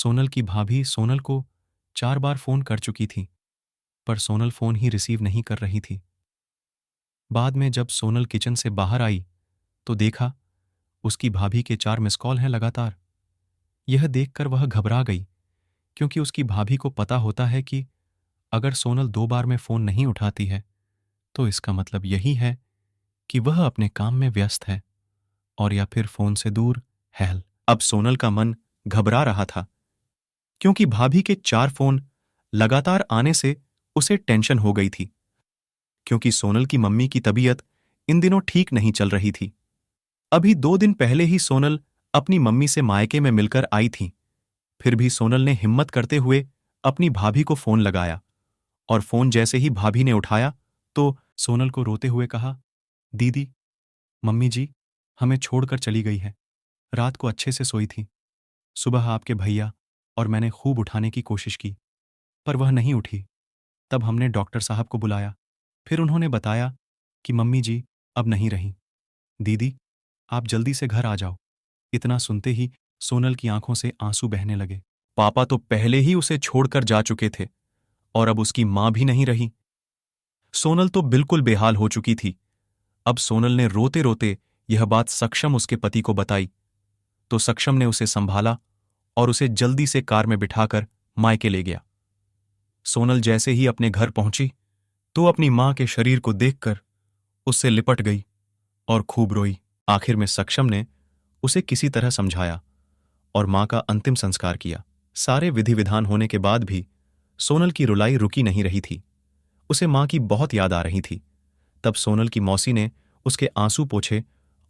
सोनल की भाभी सोनल को 4 बार फोन कर चुकी थी, पर सोनल फोन ही रिसीव नहीं कर रही थी। बाद में जब सोनल किचन से बाहर आई तो देखा उसकी भाभी के 4 मिस कॉल हैं लगातार। यह देखकर वह घबरा गई, क्योंकि उसकी भाभी को पता होता है कि अगर सोनल 2 बार में फोन नहीं उठाती है तो इसका मतलब यही है कि वह अपने काम में व्यस्त है और या फिर फोन से दूर है। अब सोनल का मन घबरा रहा था, क्योंकि भाभी के 4 फोन लगातार आने से उसे टेंशन हो गई थी, क्योंकि सोनल की मम्मी की तबीयत इन दिनों ठीक नहीं चल रही थी। अभी 2 दिन पहले ही सोनल अपनी मम्मी से मायके में मिलकर आई थी। फिर भी सोनल ने हिम्मत करते हुए अपनी भाभी को फोन लगाया, और फोन जैसे ही भाभी ने उठाया तो सोनल को रोते हुए कहा, दीदी, मम्मी जी हमें छोड़कर चली गई है। रात को अच्छे से सोई थी। सुबह आपके भैया और मैंने खूब उठाने की कोशिश की, पर वह नहीं उठी। तब हमने डॉक्टर साहब को बुलाया। फिर उन्होंने बताया कि मम्मी जी अब नहीं रहीं। दीदी, आप जल्दी से घर आ जाओ। इतना सुनते ही सोनल की आंखों से आंसू बहने लगे। पापा तो पहले ही उसे छोड़कर जा चुके थे और अब उसकी मां भी नहीं रही। सोनल तो बिल्कुल बेहाल हो चुकी थी। अब सोनल ने रोते रोते यह बात सक्षम उसके पति को बताई, तो सक्षम ने उसे संभाला और उसे जल्दी से कार में बिठाकर मायके ले गया। सोनल जैसे ही अपने घर पहुंची तो अपनी मां के शरीर को देखकर उससे लिपट गई और खूब रोई। आखिर में सक्षम ने उसे किसी तरह समझाया और मां का अंतिम संस्कार किया। सारे विधि विधान होने के बाद भी सोनल की रुलाई रुकी नहीं रही थी। उसे मां की बहुत याद आ रही थी। तब सोनल की मौसी ने उसके आंसू पोंछे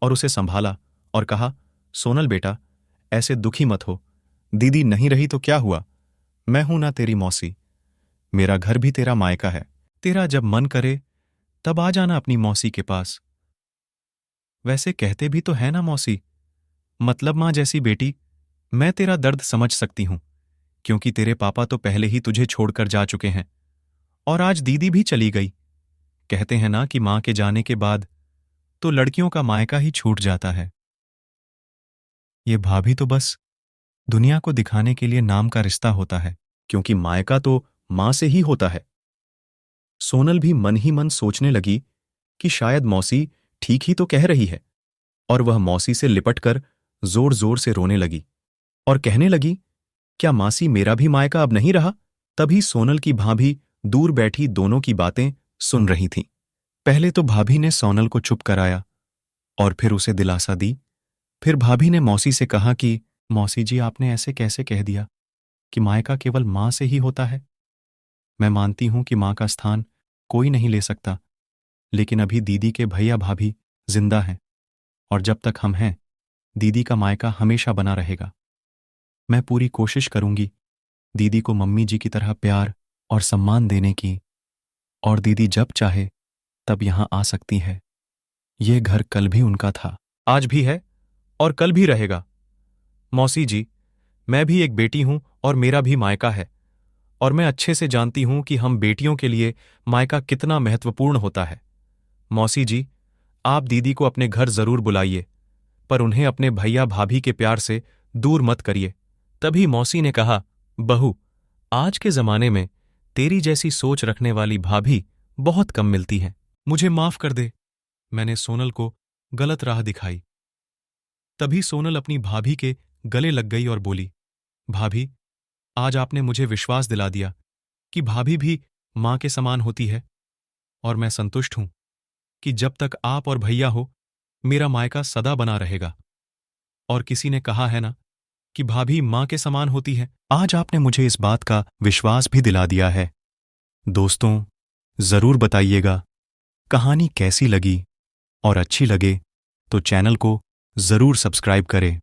और उसे संभाला और कहा, सोनल बेटा, ऐसे दुखी मत हो। दीदी नहीं रही तो क्या हुआ? मैं हूं ना तेरी मौसी। मेरा घर भी तेरा मायका है। तेरा जब मन करे तब आ जाना अपनी मौसी के पास। वैसे कहते भी तो है ना मौसी, मतलब मां जैसी बेटी। मैं तेरा दर्द समझ सकती हूं, क्योंकि तेरे पापा तो पहले ही तुझे छोड़कर जा चुके हैं और आज दीदी भी चली गई। कहते हैं ना कि मां के जाने के बाद तो लड़कियों का मायका ही छूट जाता है। ये भाभी तो बस दुनिया को दिखाने के लिए नाम का रिश्ता होता है, क्योंकि मायका तो मां से ही होता है। सोनल भी मन ही मन सोचने लगी कि शायद मौसी ठीक ही तो कह रही है, और वह मौसी से लिपटकर जोर जोर से रोने लगी और कहने लगी, क्या मासी मेरा भी मायका अब नहीं रहा? तभी सोनल की भाभी दूर बैठी दोनों की बातें सुन रही थीं। पहले तो भाभी ने सोनल को चुप कराया और फिर उसे दिलासा दी। फिर भाभी ने मौसी से कहा कि मौसी जी, आपने ऐसे कैसे कह दिया कि मायका केवल मां से ही होता है? मैं मानती हूं कि मां का स्थान कोई नहीं ले सकता, लेकिन अभी दीदी के भैया भाभी जिंदा हैं, और जब तक हम हैं दीदी का मायका हमेशा बना रहेगा। मैं पूरी कोशिश करूंगी दीदी को मम्मी जी की तरह प्यार और सम्मान देने की, और दीदी जब चाहे तब यहां आ सकती है। यह घर कल भी उनका था, आज भी है और कल भी रहेगा। मौसी जी, मैं भी एक बेटी हूं और मेरा भी मायका है, और मैं अच्छे से जानती हूं कि हम बेटियों के लिए मायका कितना महत्वपूर्ण होता है। मौसी जी, आप दीदी को अपने घर जरूर बुलाइए, पर उन्हें अपने भैया भाभी के प्यार से दूर मत करिए। तभी मौसी ने कहा, बहू, आज के जमाने में तेरी जैसी सोच रखने वाली भाभी बहुत कम मिलती हैं। मुझे माफ कर दे, मैंने सोनल को गलत राह दिखाई। तभी सोनल अपनी भाभी के गले लग गई और बोली, भाभी, आज आपने मुझे विश्वास दिला दिया कि भाभी भी मां के समान होती है, और मैं संतुष्ट हूं कि जब तक आप और भैया हो मेरा मायका सदा बना रहेगा। और किसी ने कहा है ना कि भाभी मां के समान होती है। आज आपने मुझे इस बात का विश्वास भी दिला दिया है। दोस्तों, जरूर बताइएगा कहानी कैसी लगी, और अच्छी लगे तो चैनल को जरूर सब्सक्राइब करें।